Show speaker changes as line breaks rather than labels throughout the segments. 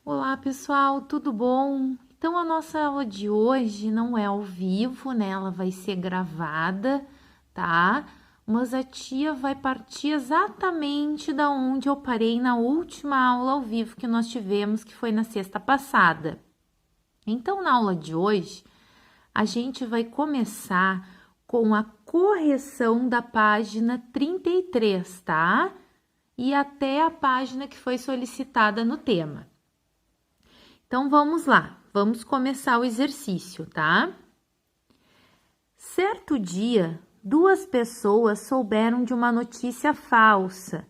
Olá, pessoal, tudo bom? Então, a nossa aula de hoje não é ao vivo, né? Ela vai ser gravada, tá? Mas a tia vai partir exatamente da onde eu parei na última aula ao vivo que nós tivemos, que foi na sexta passada. Então, na aula de hoje, a gente vai começar com a correção da página 33, tá? E até a página que foi solicitada no tema. Então, vamos lá, vamos começar o exercício, tá? Certo dia, duas pessoas souberam de uma notícia falsa.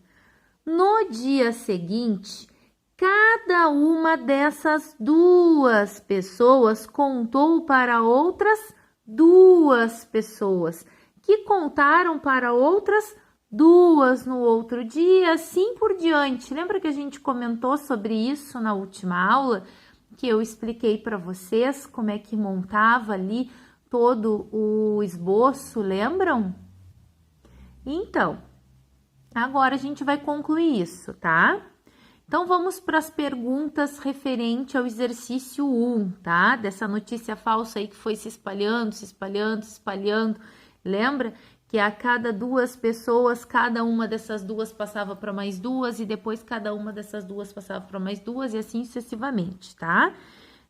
No dia seguinte, cada uma dessas duas pessoas contou para outras duas pessoas, que contaram para outras duas no outro dia, assim por diante. Lembra que a gente comentou sobre isso na última aula? Que eu expliquei para vocês como é que montava ali todo o esboço, lembram? Então, agora a gente vai concluir isso, tá? Então, vamos para as perguntas referente ao exercício 1, tá? Dessa notícia falsa aí que foi se espalhando, se espalhando, se espalhando. Lembra que a cada duas pessoas, cada uma dessas duas passava para mais duas e depois cada uma dessas duas passava para mais duas e assim sucessivamente, tá?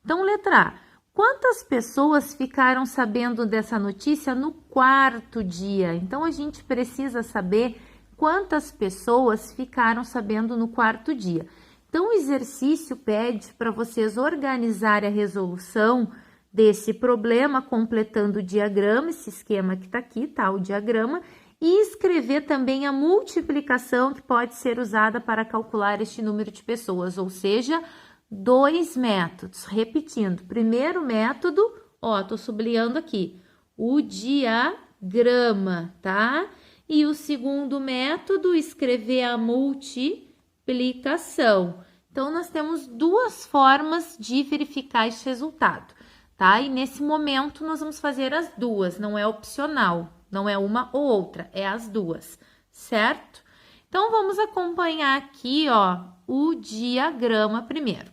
Então, letra A. Quantas pessoas ficaram sabendo dessa notícia no quarto dia? Então, a gente precisa saber quantas pessoas ficaram sabendo no quarto dia. Então, o exercício pede para vocês organizarem a resolução desse problema, completando o diagrama, esse esquema que está aqui, tá? O diagrama, e escrever também a multiplicação que pode ser usada para calcular este número de pessoas, ou seja, dois métodos. Repetindo, primeiro método, ó, tô sublinhando aqui, o diagrama, tá? E o segundo método, escrever a multiplicação. Então, nós temos duas formas de verificar esse resultado, tá? E nesse momento, nós vamos fazer as duas, não é opcional, não é uma ou outra, é as duas, certo? Então, vamos acompanhar aqui, ó, o diagrama primeiro.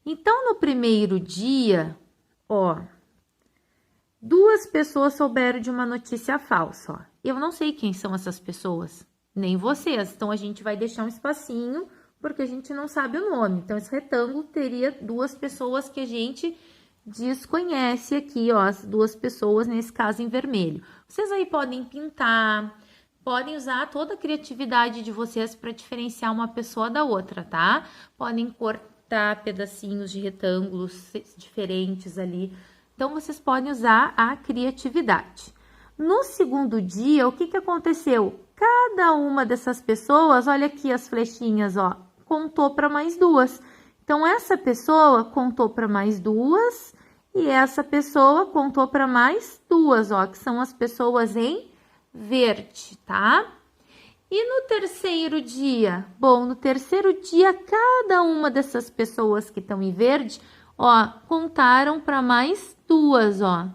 Então, no primeiro dia, ó, duas pessoas souberam de uma notícia falsa, ó. Eu não sei quem são essas pessoas, nem vocês. Então, a gente vai deixar um espacinho, porque a gente não sabe o nome. Então, esse retângulo teria duas pessoas que a gente desconhece aqui, ó, as duas pessoas, nesse caso, em vermelho. Vocês aí podem pintar, podem usar toda a criatividade de vocês para diferenciar uma pessoa da outra, tá? Podem cortar pedacinhos de retângulos diferentes ali. Então, vocês podem usar a criatividade. No segundo dia, o que aconteceu? Cada uma dessas pessoas, olha aqui as flechinhas, ó, contou para mais duas. Então, essa pessoa contou para mais duas e essa pessoa contou para mais duas, ó, que são as pessoas em verde, tá? E no terceiro dia? Bom, no terceiro dia, cada uma dessas pessoas que estão em verde, ó, contaram para mais duas, ó.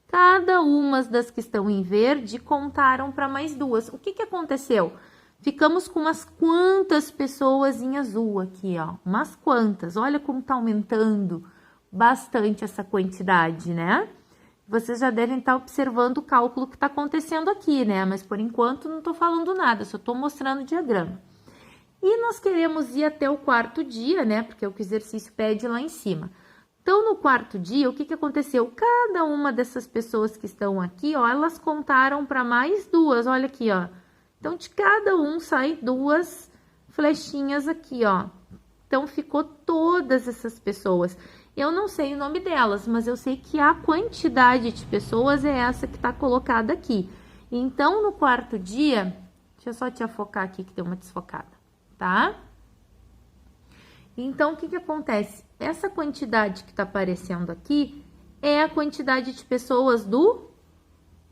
Cada uma das que estão em verde contaram para mais duas. O que aconteceu? Ficamos com umas quantas pessoas em azul aqui, ó. Umas quantas. Olha como tá aumentando bastante essa quantidade, né? Vocês já devem estar observando o cálculo que está acontecendo aqui, né? Mas por enquanto não estou falando nada, só estou mostrando o diagrama. E nós queremos ir até o quarto dia, né? Porque é o que o exercício pede lá em cima. Então, no quarto dia, o que aconteceu? Cada uma dessas pessoas que estão aqui, ó, elas contaram para mais duas, olha aqui, ó. Então, de cada um sai duas flechinhas aqui, ó. Então, ficou todas essas pessoas. Eu não sei o nome delas, mas eu sei que a quantidade de pessoas é essa que está colocada aqui. Então, no quarto dia, deixa eu só te afocar aqui que deu uma desfocada, tá? Então, o que acontece? Essa quantidade que está aparecendo aqui é a quantidade de pessoas do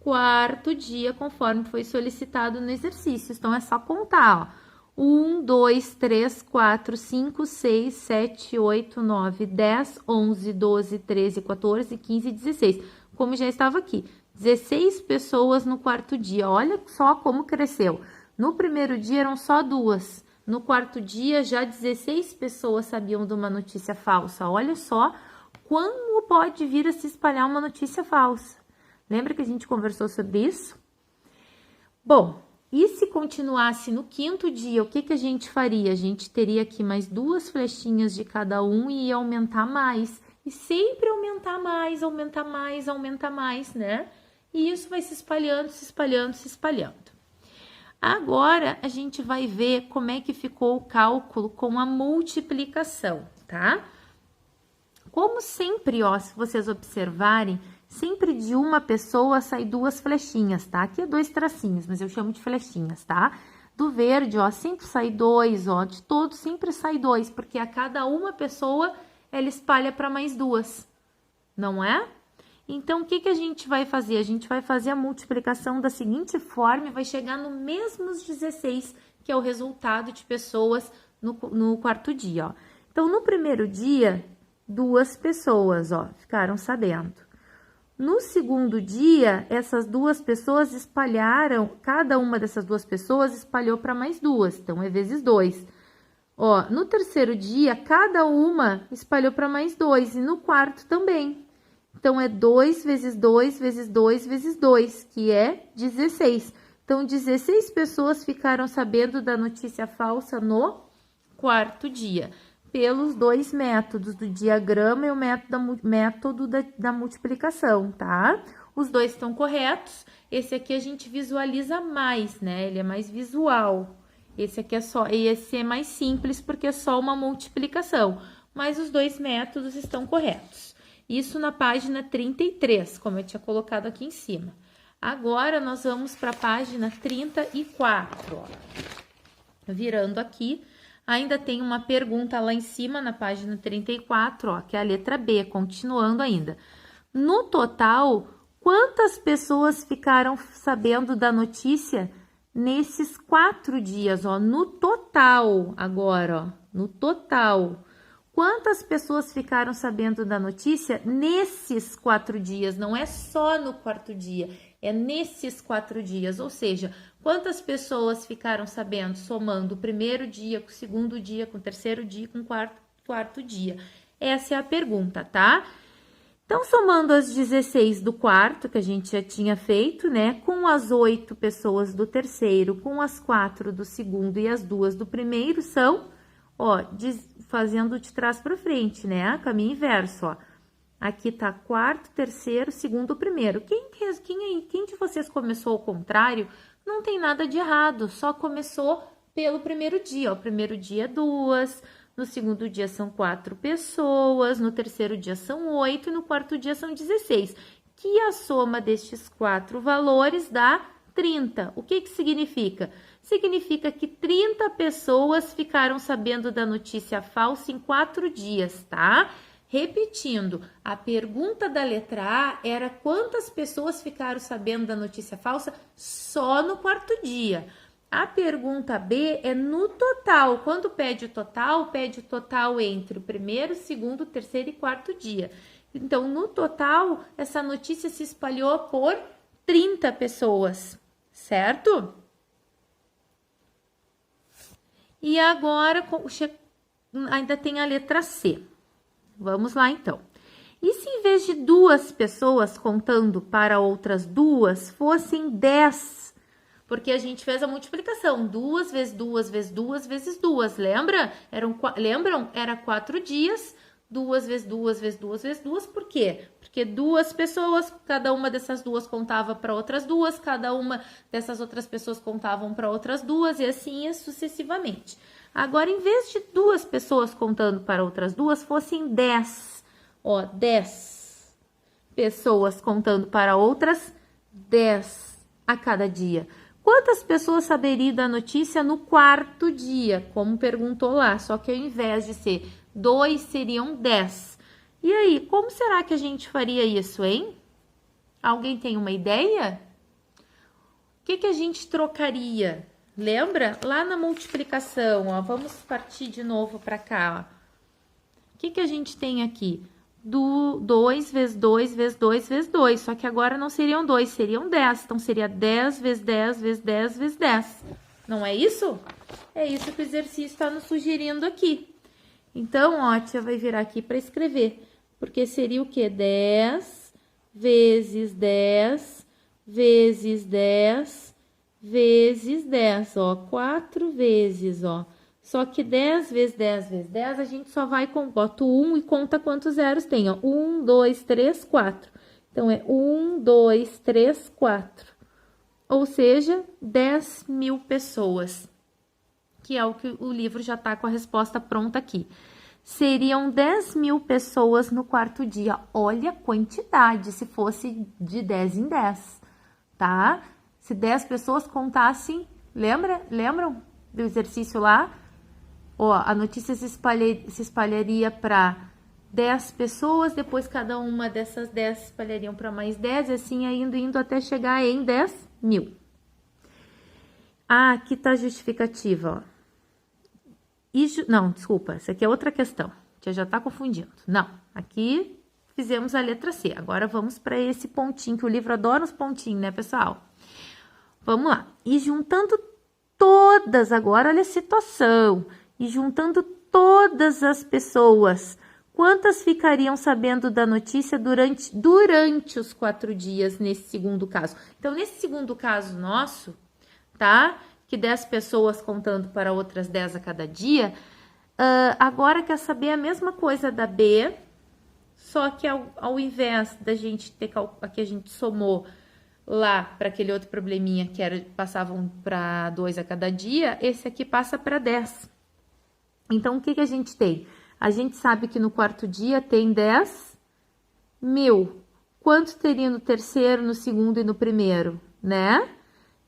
quarto dia, conforme foi solicitado no exercício. Então, é só contar, ó. 1, 2, 3, 4, 5, 6, 7, 8, 9, 10, 11, 12, 13, 14, 15, 16. Como já estava aqui, 16 pessoas no quarto dia. Olha só como cresceu. No primeiro dia eram só duas. No quarto dia, já 16 pessoas sabiam de uma notícia falsa. Olha só como pode vir a se espalhar uma notícia falsa. Lembra que a gente conversou sobre isso? Bom, e se continuasse no quinto dia, o que a gente faria? A gente teria aqui mais 2 flechinhas de cada um e ia aumentar mais. E sempre aumentar mais, aumentar mais, aumentar mais, né? E isso vai se espalhando, se espalhando, se espalhando. Agora, a gente vai ver como é que ficou o cálculo com a multiplicação, tá? Como sempre, ó, se vocês observarem, sempre de uma pessoa sai 2 flechinhas, tá? Aqui é 2 tracinhos, mas eu chamo de flechinhas, tá? Do verde, ó, sempre sai 2, ó, de todos sempre sai 2, porque a cada uma pessoa, ela espalha para mais 2, não é? Então, o que a gente vai fazer? A gente vai fazer a multiplicação da seguinte forma e vai chegar no mesmos 16, que é o resultado de pessoas no quarto dia, ó. Então, no primeiro dia, 2 pessoas, ó, ficaram sabendo. No segundo dia, essas 2 pessoas espalharam, cada uma dessas 2 pessoas espalhou para mais 2, então é vezes 2. Ó, no terceiro dia, cada uma espalhou para mais 2 e no quarto também. Então, é 2 vezes 2 vezes 2 vezes 2, que é 16. Então, 16 pessoas ficaram sabendo da notícia falsa no quarto dia, pelos 2 métodos, do diagrama e o método da multiplicação, tá? Os 2 estão corretos. Esse aqui a gente visualiza mais, né? Ele é mais visual. Esse aqui esse é mais simples porque é só uma multiplicação. Mas os 2 métodos estão corretos. Isso na página 33, como eu tinha colocado aqui em cima. Agora, nós vamos para a página 34, ó. Virando aqui, ainda tem uma pergunta lá em cima, na página 34, ó, que é a letra B, continuando ainda. No total, quantas pessoas ficaram sabendo da notícia nesses 4 dias, ó? No total, agora, ó, no total. Quantas pessoas ficaram sabendo da notícia nesses 4 dias? Não é só no quarto dia, é nesses 4 dias. Ou seja, quantas pessoas ficaram sabendo, somando o primeiro dia com o segundo dia, com o terceiro dia, com o quarto dia? Essa é a pergunta, tá? Então, somando as 16 do quarto, que a gente já tinha feito, né? Com as 8 pessoas do terceiro, com as 4 do segundo e as 2 do primeiro, são, ó, fazendo de trás para frente, né? Caminho inverso, ó. Aqui tá quarto, terceiro, segundo, primeiro. Quem de vocês começou ao contrário, não tem nada de errado, só começou pelo primeiro dia, ó. O primeiro dia é 2, no segundo dia são 4 pessoas, no terceiro dia são 8 e no quarto dia são 16. Que a soma destes 4 valores dá 30. O que significa? Significa que 30 pessoas ficaram sabendo da notícia falsa em 4 dias, tá? Repetindo, a pergunta da letra A era quantas pessoas ficaram sabendo da notícia falsa só no quarto dia. A pergunta B é no total. Quando pede o total entre o primeiro, segundo, terceiro e quarto dia. Então, no total, essa notícia se espalhou por 30 pessoas, certo? E agora, ainda tem a letra C. Vamos lá, então. E se em vez de 2 pessoas contando para outras 2, fossem 10? Porque a gente fez a multiplicação. 2 vezes 2 vezes 2 vezes 2. Lembram? Era 4 dias. 2 vezes 2 vezes 2 vezes 2. Por quê? Porque 2 pessoas, cada uma dessas 2 contava para outras 2, cada uma dessas outras pessoas contavam para outras 2 e assim sucessivamente. Agora, em vez de 2 pessoas contando para outras 2, fossem 10. Ó, 10 pessoas contando para outras 10 a cada dia. Quantas pessoas saberiam da notícia no quarto dia? Como perguntou lá, só que ao invés de ser 2, seriam 10. E aí, como será que a gente faria isso, hein? Alguém tem uma ideia? O que a gente trocaria? Lembra? Lá na multiplicação, ó, vamos partir de novo para cá, ó. O que a gente tem aqui? 2 vezes 2 vezes 2 vezes 2, só que agora não seriam 2, seriam 10. Então, seria 10 vezes 10 vezes 10 vezes 10. Não é isso? É isso que o exercício está nos sugerindo aqui. Então, ó, a tia vai virar aqui para escrever. Porque seria o quê? 10 vezes 10 vezes 10 vezes 10, ó. 4 vezes, ó. Só que 10 vezes 10 vezes 10, a gente só vai, bota o 1 e conta quantos zeros tem, ó. 1, 2, 3, 4. Então, é 1, 2, 3, 4. Ou seja, 10.000 pessoas. Que é o que o livro já tá com a resposta pronta aqui. Seriam 10.000 pessoas no quarto dia. Olha a quantidade, se fosse de 10 em 10, tá? Se 10 pessoas contassem, lembram do exercício lá? Ó, a notícia se espalharia para 10 pessoas, depois cada uma dessas 10 se espalhariam para mais 10, e assim indo até chegar em 10.000. Ah, aqui tá a justificativa, ó. Não, desculpa, essa aqui é outra questão. Tia já tá confundindo. Não, aqui fizemos a letra C. Agora vamos para esse pontinho, que o livro adora os pontinhos, né, pessoal? Vamos lá. E juntando todas, agora olha a situação. E juntando todas as pessoas, quantas ficariam sabendo da notícia durante os 4 dias, nesse segundo caso? Então, nesse segundo caso nosso, tá? Que 10 pessoas contando para outras 10 a cada dia, agora quer saber a mesma coisa da B, só que ao invés da gente ter, aqui a gente somou lá para aquele outro probleminha que passavam para 2 a cada dia, esse aqui passa para 10. Então, o que a gente tem? A gente sabe que no quarto dia tem 10.000. Quanto teria no terceiro, no segundo e no primeiro, né?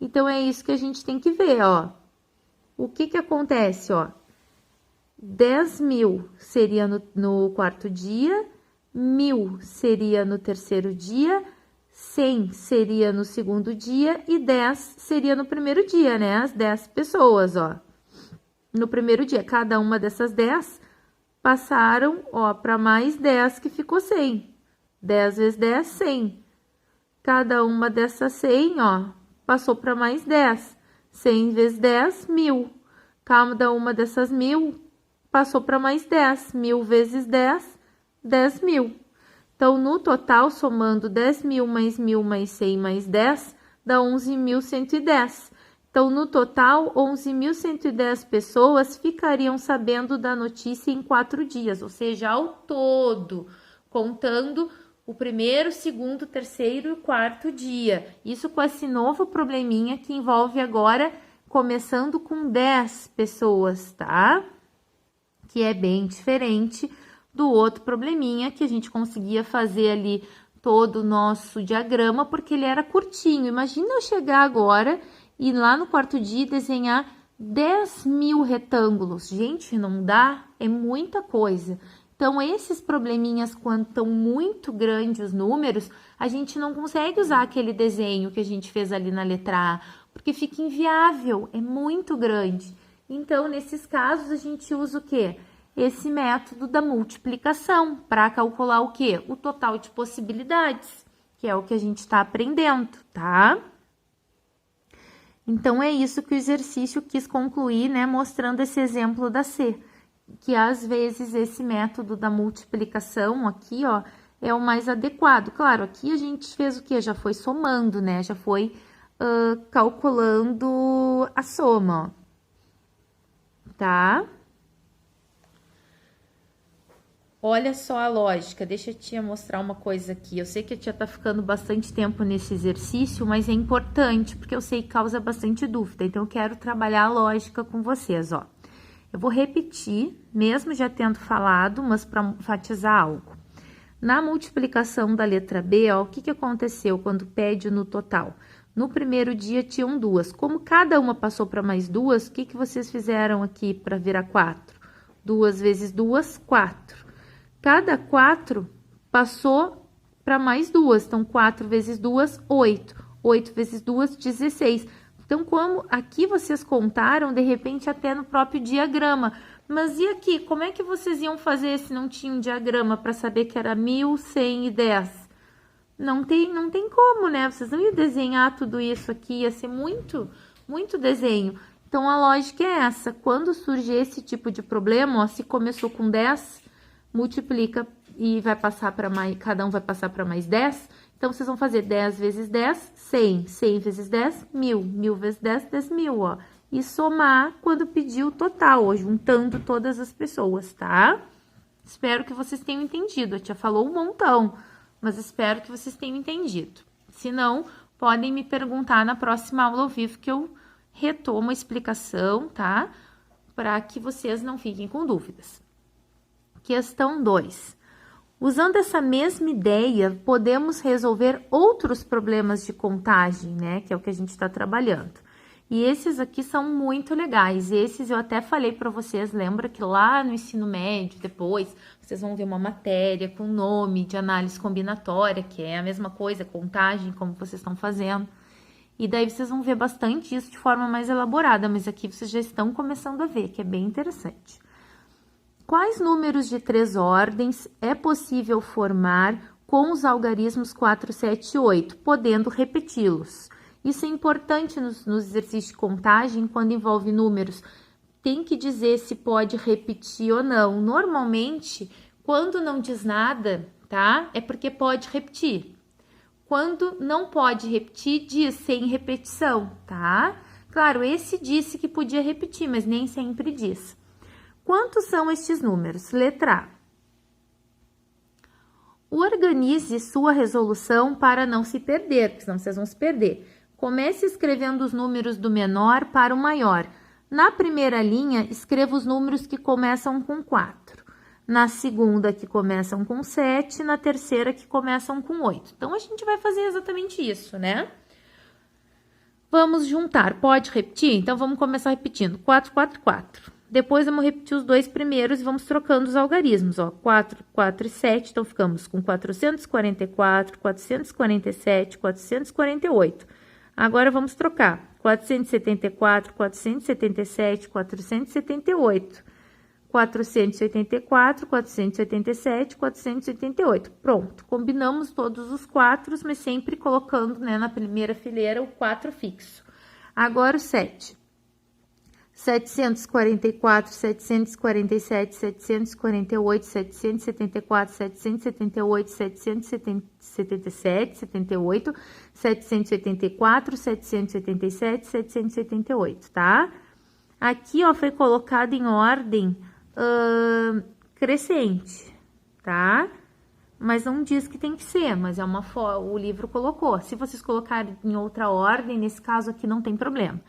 Então, é isso que a gente tem que ver, ó. O que acontece, ó? 10.000 seria no quarto dia, 1.000 seria no terceiro dia, 100 seria no segundo dia e 10 seria no primeiro dia, né? As 10 pessoas, ó. No primeiro dia, cada uma dessas 10 passaram, ó, para mais 10 que ficou 100. 10 vezes 10, 100. Cada uma dessas 100, ó, passou para mais 10. 100 vezes 10, 1.000. Cada uma dessas 1.000 passou para mais 10. 1.000 vezes 10, 10.000. Então, no total, somando 10.000 mais 1.000 mais 100 mais 10, dá 11.110. Então, no total, 11.110 pessoas ficariam sabendo da notícia em 4 dias. Ou seja, ao todo, contando o primeiro, segundo, terceiro e quarto dia. Isso com esse novo probleminha que envolve agora, começando com 10 pessoas, tá? Que é bem diferente do outro probleminha que a gente conseguia fazer ali todo o nosso diagrama, porque ele era curtinho. Imagina eu chegar agora e lá no quarto dia desenhar 10.000 retângulos. Gente, não dá? É muita coisa. Então, esses probleminhas, quando estão muito grandes os números, a gente não consegue usar aquele desenho que a gente fez ali na letra A, porque fica inviável, é muito grande. Então, nesses casos, a gente usa o quê? Esse método da multiplicação para calcular o quê? O total de possibilidades, que é o que a gente está aprendendo, tá? Então, é isso que o exercício quis concluir, né? Mostrando esse exemplo da C. Que às vezes esse método da multiplicação aqui, ó, é o mais adequado. Claro, aqui a gente fez o quê? Já foi somando, né? Já foi calculando a soma, ó. Tá? Olha só a lógica, deixa a tia mostrar uma coisa aqui. Eu sei que a tia tá ficando bastante tempo nesse exercício, mas é importante, porque eu sei que causa bastante dúvida. Então, eu quero trabalhar a lógica com vocês, ó. Eu vou repetir, mesmo já tendo falado, mas para enfatizar algo. Na multiplicação da letra B, ó, o que aconteceu quando pede no total? No primeiro dia tinham 2. Como cada uma passou para mais 2, o que vocês fizeram aqui para virar 4? 2 vezes 2, 4. Cada 4 passou para mais 2. Então, 4 vezes 2, 8. 8 vezes 2, 16. Então, como aqui vocês contaram, de repente, até no próprio diagrama. Mas e aqui, como é que vocês iam fazer se não tinha um diagrama para saber que era 1.110? Não tem como, né? Vocês não iam desenhar tudo isso aqui, ia ser muito desenho. Então, a lógica é essa. Quando surge esse tipo de problema, ó, se começou com 10, multiplica e vai passar para mais, cada um vai passar para mais 10. Então, vocês vão fazer 10 vezes 10, 100. 100 vezes 10, 1000. 1000 vezes 10, 10.000, ó. E somar quando pedir o total, ó, juntando todas as pessoas, tá? Espero que vocês tenham entendido. A tia falou um montão, mas espero que vocês tenham entendido. Se não, podem me perguntar na próxima aula ao vivo que eu retomo a explicação, tá? Para que vocês não fiquem com dúvidas. Questão 2. Usando essa mesma ideia, podemos resolver outros problemas de contagem, né? Que é o que a gente está trabalhando. E esses aqui são muito legais. Esses eu até falei para vocês, lembra que lá no ensino médio, depois, vocês vão ver uma matéria com nome de análise combinatória, que é a mesma coisa, contagem, como vocês estão fazendo. E daí vocês vão ver bastante isso de forma mais elaborada, mas aqui vocês já estão começando a ver, que é bem interessante. Quais números de 3 ordens é possível formar com os algarismos 4, 7 e 8, podendo repeti-los? Isso é importante nos exercícios de contagem, quando envolve números. Tem que dizer se pode repetir ou não. Normalmente, quando não diz nada, tá? É porque pode repetir. Quando não pode repetir, diz sem repetição, tá? Claro, esse disse que podia repetir, mas nem sempre diz. Quantos são estes números? Letra A. Organize sua resolução para não se perder, porque senão vocês vão se perder. Comece escrevendo os números do menor para o maior. Na primeira linha, escreva os números que começam com 4. Na segunda, que começam com 7. Na terceira, que começam com 8. Então, a gente vai fazer exatamente isso, né? Vamos juntar. Pode repetir? Então, vamos começar repetindo. 4, 4, 4. Depois, vamos repetir os dois primeiros e vamos trocando os algarismos, ó. 4, 4 e 7. Então, ficamos com 444, 447, 448. Agora, vamos trocar. 474, 477, 478. 484, 487, 488. Pronto. Combinamos todos os 4, mas sempre colocando, né, na primeira fileira o 4 fixo. Agora, o 7. 744, 747, 748, 774, 778, 777, 78, 784, 787, 788, tá? Aqui, ó, foi colocado em ordem crescente, tá? Mas não diz que tem que ser, mas é o livro colocou. Se vocês colocarem em outra ordem, nesse caso aqui não tem problema.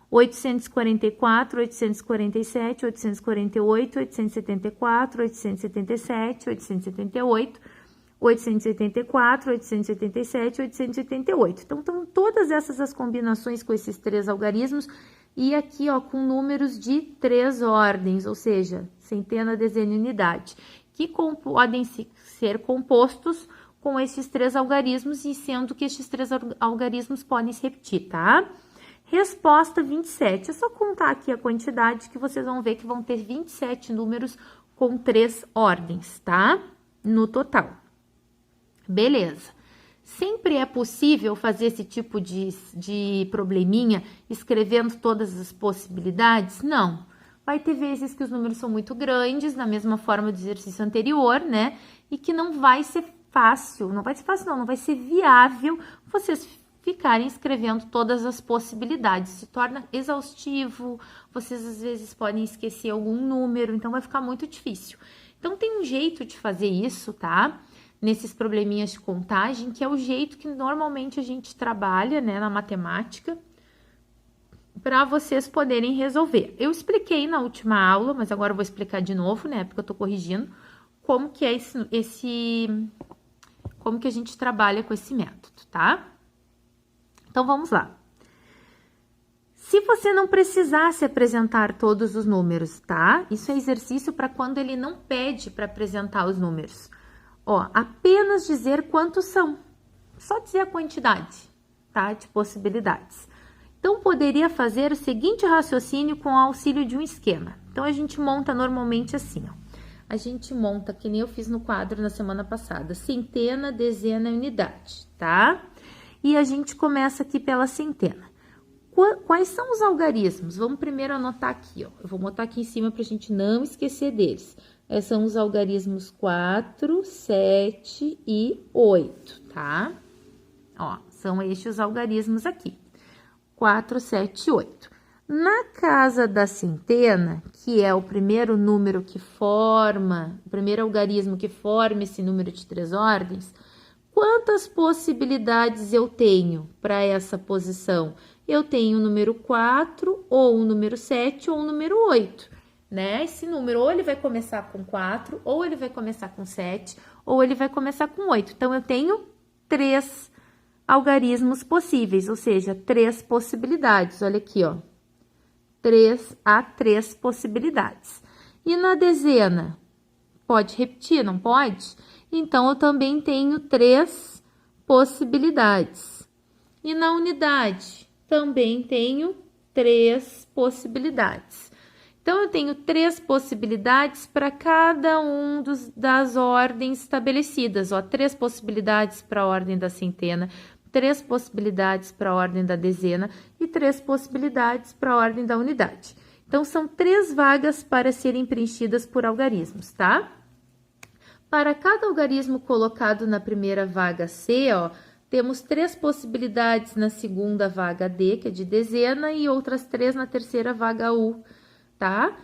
844, 847, 848, 874, 877, 878, 884, 887, 888. Então, estão todas essas as combinações com esses 3 algarismos e aqui, ó, com números de 3 ordens, ou seja, centena, dezena e unidade, que podem ser compostos com esses 3 algarismos e sendo que esses 3 algarismos podem se repetir, tá? Resposta 27. É só contar aqui a quantidade que vocês vão ver que vão ter 27 números com 3 ordens, tá? No total. Beleza. Sempre é possível fazer esse tipo de probleminha escrevendo todas as possibilidades? Não. Vai ter vezes que os números são muito grandes, na mesma forma do exercício anterior, né? E que não vai ser fácil, não vai ser viável vocês ficarem escrevendo todas as possibilidades. Se torna exaustivo, vocês às vezes podem esquecer algum número, então vai ficar muito difícil. Então, tem um jeito de fazer isso, tá? Nesses probleminhas de contagem, que é o jeito que normalmente a gente trabalha, né, na matemática, para vocês poderem resolver. Eu expliquei na última aula, mas agora eu vou explicar de novo, né, porque eu tô corrigindo, como que é como que a gente trabalha com esse método, tá? Então, vamos lá. Se você não precisasse apresentar todos os números, tá? Isso é exercício para quando ele não pede para apresentar os números. Ó, apenas dizer quantos são. Só dizer a quantidade, tá? De possibilidades. Então, poderia fazer o seguinte raciocínio com o auxílio de um esquema. Então, a gente monta normalmente assim, ó. A gente monta, que nem eu fiz no quadro na semana passada, centena, dezena e unidade, tá? E a gente começa aqui pela centena. Quais são os algarismos? Vamos primeiro anotar aqui, ó. Eu vou botar aqui em cima para a gente não esquecer deles. São os algarismos 4, 7 e 8, tá? Ó, são estes os algarismos aqui. 4, 7 e 8. Na casa da centena, que é o primeiro número que forma, o primeiro algarismo que forma esse número de 3 ordens, quantas possibilidades eu tenho para essa posição? Eu tenho o número 4, ou o número 7, ou o número 8, né? Esse número ou ele vai começar com 4, ou ele vai começar com 7, ou ele vai começar com 8. Então, eu tenho 3 algarismos possíveis, ou seja, 3 possibilidades. Olha aqui, ó. 3 possibilidades. E na dezena, pode repetir, não pode? Então, eu também tenho 3 possibilidades. E na unidade, também tenho 3 possibilidades. Então, eu tenho 3 possibilidades para cada um das ordens estabelecidas. Ó, 3 possibilidades para a ordem da centena, 3 possibilidades para a ordem da dezena e 3 possibilidades para a ordem da unidade. Então, são 3 vagas para serem preenchidas por algarismos, tá? Para cada algarismo colocado na primeira vaga C, ó, temos 3 possibilidades na segunda vaga D, que é de dezena, e outras 3 na terceira vaga U, tá?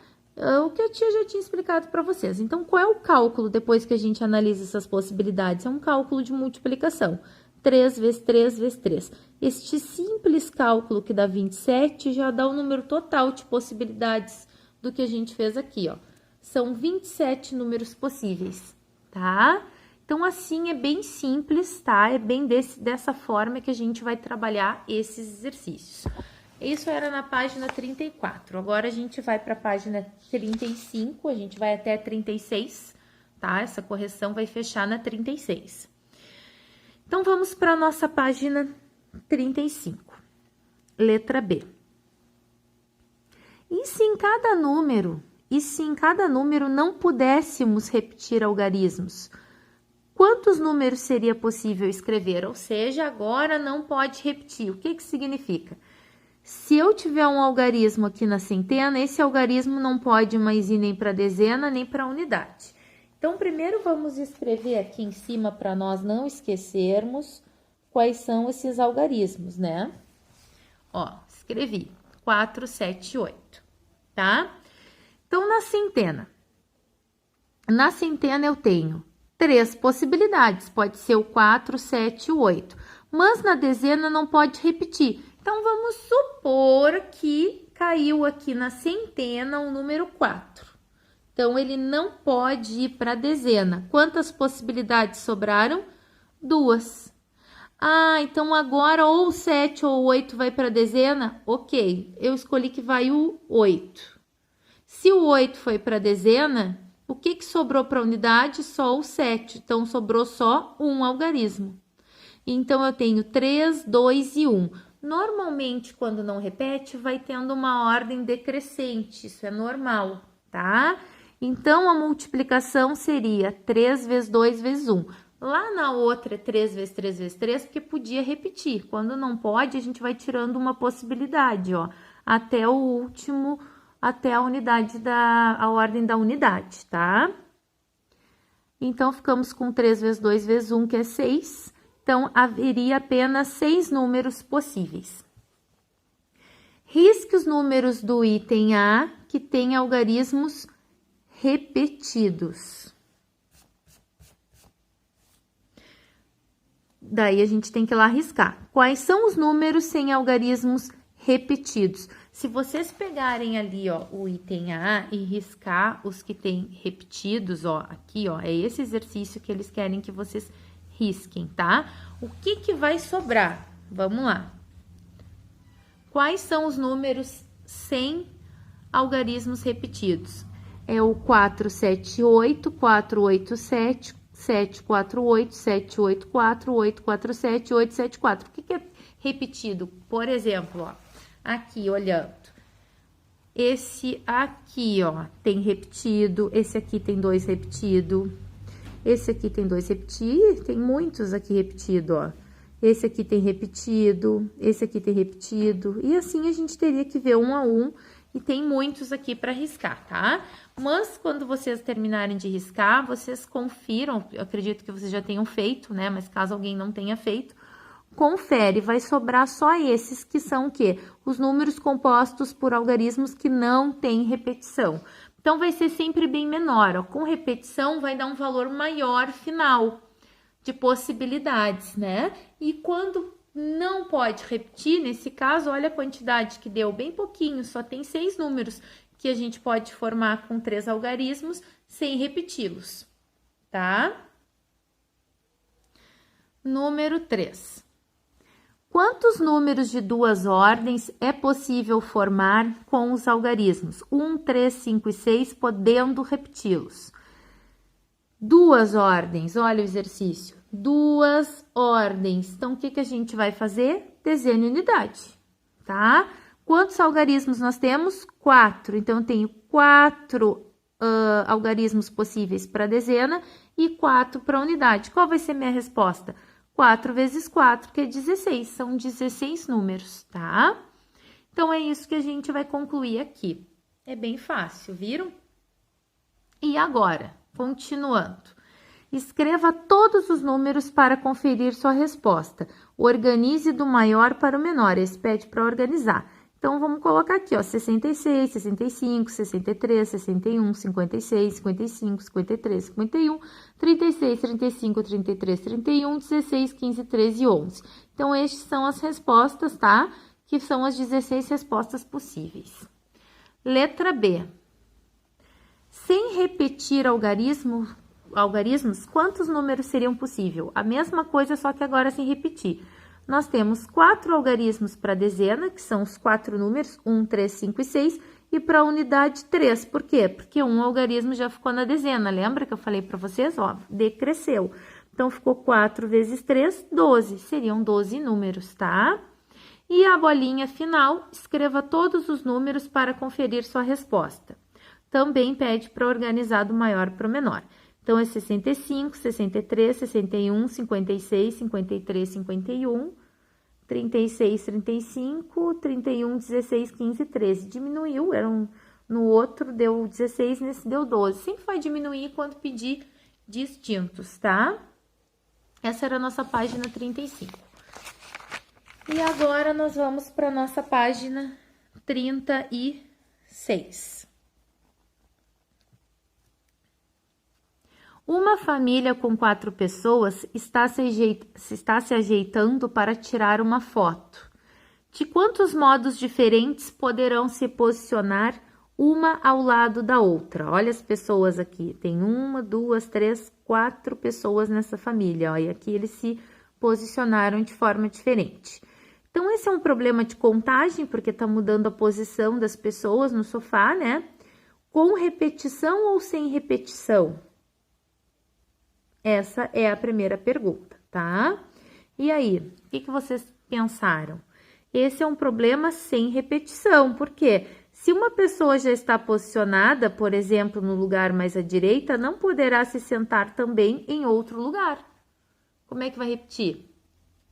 O que a tia já tinha explicado para vocês. Então, qual é o cálculo depois que a gente analisa essas possibilidades? É um cálculo de multiplicação. 3 vezes 3 vezes 3. Este simples cálculo que dá 27 já dá o número total de possibilidades do que a gente fez aqui, ó. São 27 números possíveis, tá? Então, assim, é bem simples, tá? É bem dessa forma que a gente vai trabalhar esses exercícios. Isso era na página 34. Agora, a gente vai para a página 35, a gente vai até 36, tá? Essa correção vai fechar na 36. Então, vamos para a nossa página 35, letra B. E se em cada número não pudéssemos repetir algarismos, quantos números seria possível escrever? Ou seja, agora não pode repetir. O que significa? Se eu tiver um algarismo aqui na centena, esse algarismo não pode mais ir nem para a dezena, nem para a unidade. Então, primeiro vamos escrever aqui em cima para nós não esquecermos quais são esses algarismos, né? Ó, escrevi 4, 7 e 8, tá? Então, na centena eu tenho 3 possibilidades, pode ser o 4, 7 e 8, mas na dezena não pode repetir. Então, vamos supor que caiu aqui na centena o número 4. Então, ele não pode ir para a dezena. Quantas possibilidades sobraram? 2. Ah, então agora ou 7 ou 8 vai para a dezena? Ok, eu escolhi que vai o 8. Se o 8 foi para a dezena, o que sobrou para a unidade? Só o 7. Então, sobrou só um algarismo. Então, eu tenho 3, 2 e 1. Normalmente, quando não repete, vai tendo uma ordem decrescente. Isso é normal, tá? Então, a multiplicação seria 3 vezes 2 vezes 1. Lá na outra é 3 vezes 3 vezes 3, porque podia repetir. Quando não pode, a gente vai tirando uma possibilidade, ó, até o último, até a unidade a ordem da unidade, tá? Então, ficamos com 3 vezes 2 vezes 1, que é 6. Então, haveria apenas 6 números possíveis. Risque os números do item A, que tem algarismos repetidos. Daí, a gente tem que ir lá riscar. Quais são os números sem algarismos repetidos? Se vocês pegarem ali, ó, o item A e riscar os que tem repetidos, ó, aqui, ó, é esse exercício que eles querem que vocês risquem, tá? O que vai sobrar? Vamos lá. Quais são os números sem algarismos repetidos? É o 4, 7, 8, 4, 8, 7, 7, 4, 8, 7, 8, 4, 8, 4, 7, 8, 7, 4. O que é repetido? Por exemplo, ó, aqui, olhando. Esse aqui, ó, tem repetido. Esse aqui tem 2 repetido. Esse aqui tem 2 repetidos. Tem muitos aqui repetidos, ó. esse aqui tem repetido, esse aqui tem repetido, e assim a gente teria que ver um a um, e tem muitos aqui para riscar, tá? Mas quando vocês terminarem de riscar, vocês confiram, eu acredito que vocês já tenham feito, né? Mas caso alguém não tenha feito, confere, vai sobrar só esses que são o quê? Os números compostos por algarismos que não têm repetição. Então, vai ser sempre bem menor, ó. Com repetição, vai dar um valor maior final de possibilidades, né? E quando não pode repetir, nesse caso, olha a quantidade que deu, bem pouquinho, só tem 6 números que a gente pode formar com 3 algarismos sem repeti-los, tá? Número 3. Quantos números de 2 ordens é possível formar com os algarismos 1, 3, 5 e 6, podendo repeti-los? 2 ordens, olha o exercício. 2 ordens. Então, o que a gente vai fazer? Desenho unidade, tá? Quantos algarismos nós temos? 4. Então, eu tenho 4 algarismos possíveis para dezena e 4 para unidade. Qual vai ser minha resposta? 4 vezes 4, que é 16. São 16 números, tá? Então, é isso que a gente vai concluir aqui. É bem fácil, viram? E agora, continuando. Escreva todos os números para conferir sua resposta. Organize do maior para o menor. Esse pede para organizar. Então, vamos colocar aqui, ó, 66, 65, 63, 61, 56, 55, 53, 51, 36, 35, 33, 31, 16, 15, 13 e 11. Então, estas são as respostas, tá? Que são as 16 respostas possíveis. Letra B. Sem repetir algarismos, quantos números seriam possíveis? A mesma coisa, só que agora sem repetir. Nós temos 4 algarismos para dezena, que são os 4 números, 1, 3, 5 e 6, e para a unidade 3. Por quê? Porque um algarismo já ficou na dezena. Lembra que eu falei para vocês? Ó, decresceu. Então, ficou 4 vezes 3, 12. Seriam 12 números, tá? E a bolinha final, escreva todos os números para conferir sua resposta. Também pede para organizar do maior para o menor. Então, é 65, 63, 61, 56, 53, 51, 36, 35, 31, 16, 15, 13. Diminuiu, no outro deu 16, nesse deu 12. Sempre vai diminuir quando pedir distintos, tá? Essa era a nossa página 35. E agora, nós vamos para a nossa página 36. Uma família com 4 pessoas está se ajeitando para tirar uma foto. De quantos modos diferentes poderão se posicionar uma ao lado da outra? Olha as pessoas aqui. Tem 1, 2, 3, 4 pessoas nessa família. Ó, e aqui eles se posicionaram de forma diferente. Então, esse é um problema de contagem, porque está mudando a posição das pessoas no sofá, né? Com repetição ou sem repetição? Essa é a primeira pergunta, tá? E aí, o que vocês pensaram? Esse é um problema sem repetição, porque se uma pessoa já está posicionada, por exemplo, no lugar mais à direita, não poderá se sentar também em outro lugar. Como é que vai repetir?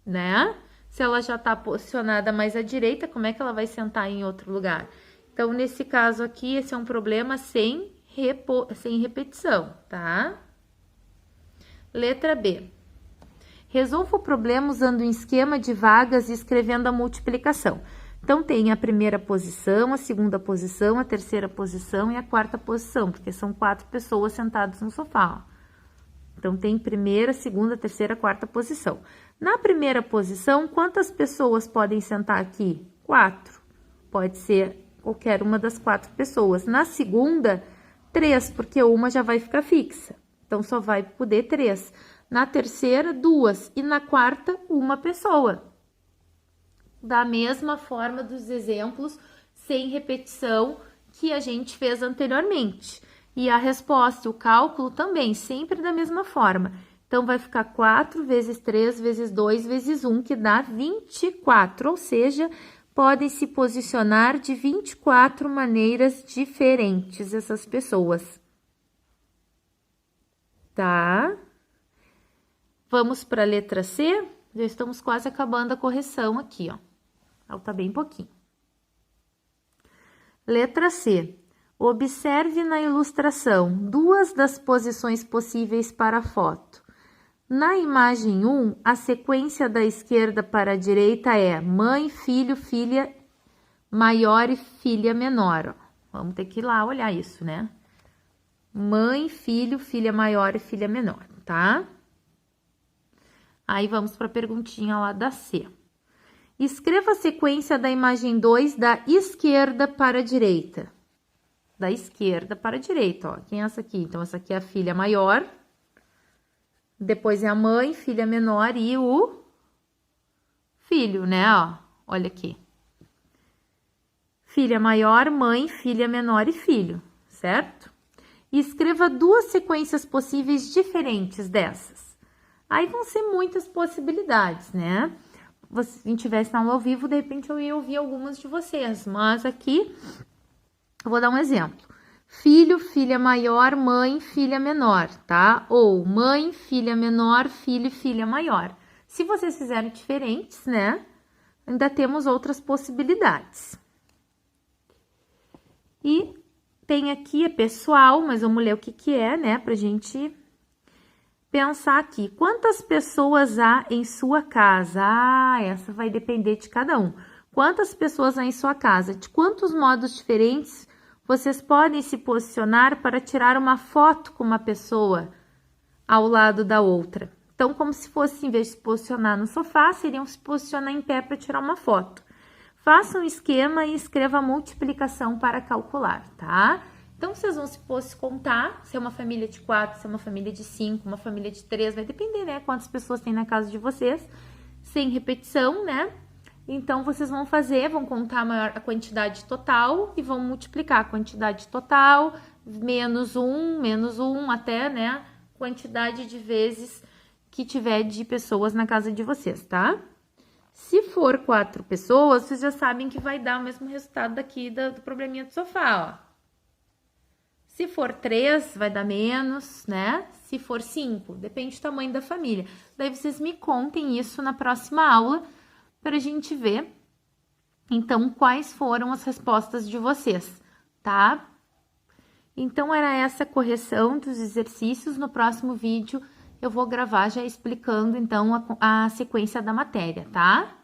Né? Se ela já está posicionada mais à direita, como é que ela vai sentar em outro lugar? Então, nesse caso aqui, esse é um problema sem repetição, tá? Letra B. Resolva o problema usando um esquema de vagas e escrevendo a multiplicação. Então, tem a primeira posição, a segunda posição, a terceira posição e a quarta posição, porque são 4 pessoas sentadas no sofá. Ó. Então, tem primeira, segunda, terceira, quarta posição. Na primeira posição, quantas pessoas podem sentar aqui? 4. Pode ser qualquer uma das 4 pessoas. Na segunda, 3, porque uma já vai ficar fixa. Então, só vai poder 3. Na terceira, 2. E na quarta, 1 pessoa. Da mesma forma dos exemplos, sem repetição, que a gente fez anteriormente. E a resposta, o cálculo também, sempre da mesma forma. Então, vai ficar 4 vezes 3 vezes 2 vezes 1, que dá 24. Ou seja, podem se posicionar de 24 maneiras diferentes essas pessoas. Tá? Vamos para a letra C. Já estamos quase acabando a correção aqui, ó. Falta bem pouquinho. Letra C. Observe na ilustração duas das posições possíveis para a foto. Na imagem 1, a sequência da esquerda para a direita é mãe, filho, filha maior e filha menor. Ó. Vamos ter que ir lá olhar isso, né? Mãe, filho, filha maior e filha menor, tá? Aí vamos para a perguntinha lá da C. Escreva a sequência da imagem 2 da esquerda para a direita. Da esquerda para a direita, ó. Quem é essa aqui? Então, essa aqui é a filha maior. Depois é a mãe, filha menor e o filho, né? Ó, olha aqui. Filha maior, mãe, filha menor e filho, certo? E escreva duas sequências possíveis diferentes dessas. Aí vão ser muitas possibilidades, né? Se a gente tivesse na aula ao vivo, de repente eu ia ouvir algumas de vocês, mas aqui eu vou dar um exemplo. Filho, filha maior, mãe, filha menor, tá? Ou mãe, filha menor, filho e filha maior. Se vocês fizerem diferentes, né? Ainda temos outras possibilidades. E tem aqui, é pessoal, mas vamos ler o que é, né? Pra gente pensar aqui. Quantas pessoas há em sua casa? Ah, essa vai depender de cada um. Quantas pessoas há em sua casa? De quantos modos diferentes vocês podem se posicionar para tirar uma foto com uma pessoa ao lado da outra? Então, como se fosse, em vez de se posicionar no sofá, seriam se posicionar em pé para tirar uma foto. Faça um esquema e escreva a multiplicação para calcular, tá? Então, vocês vão se contar, se é uma família de 4, se é uma família de 5, uma família de 3, vai depender, né? Quantas pessoas tem na casa de vocês, sem repetição, né? Então, vocês vão contar a quantidade total e vão multiplicar a quantidade total, menos um, até, né, quantidade de vezes que tiver de pessoas na casa de vocês, tá? Se for 4 pessoas, vocês já sabem que vai dar o mesmo resultado daqui do probleminha do sofá, ó. Se for 3, vai dar menos, né? Se for 5, depende do tamanho da família. Daí vocês me contem isso na próxima aula, para a gente ver, então, quais foram as respostas de vocês, tá? Então, era essa a correção dos exercícios. No próximo vídeo, eu vou gravar já explicando, então, a sequência da matéria, tá?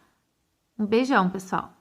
Um beijão, pessoal!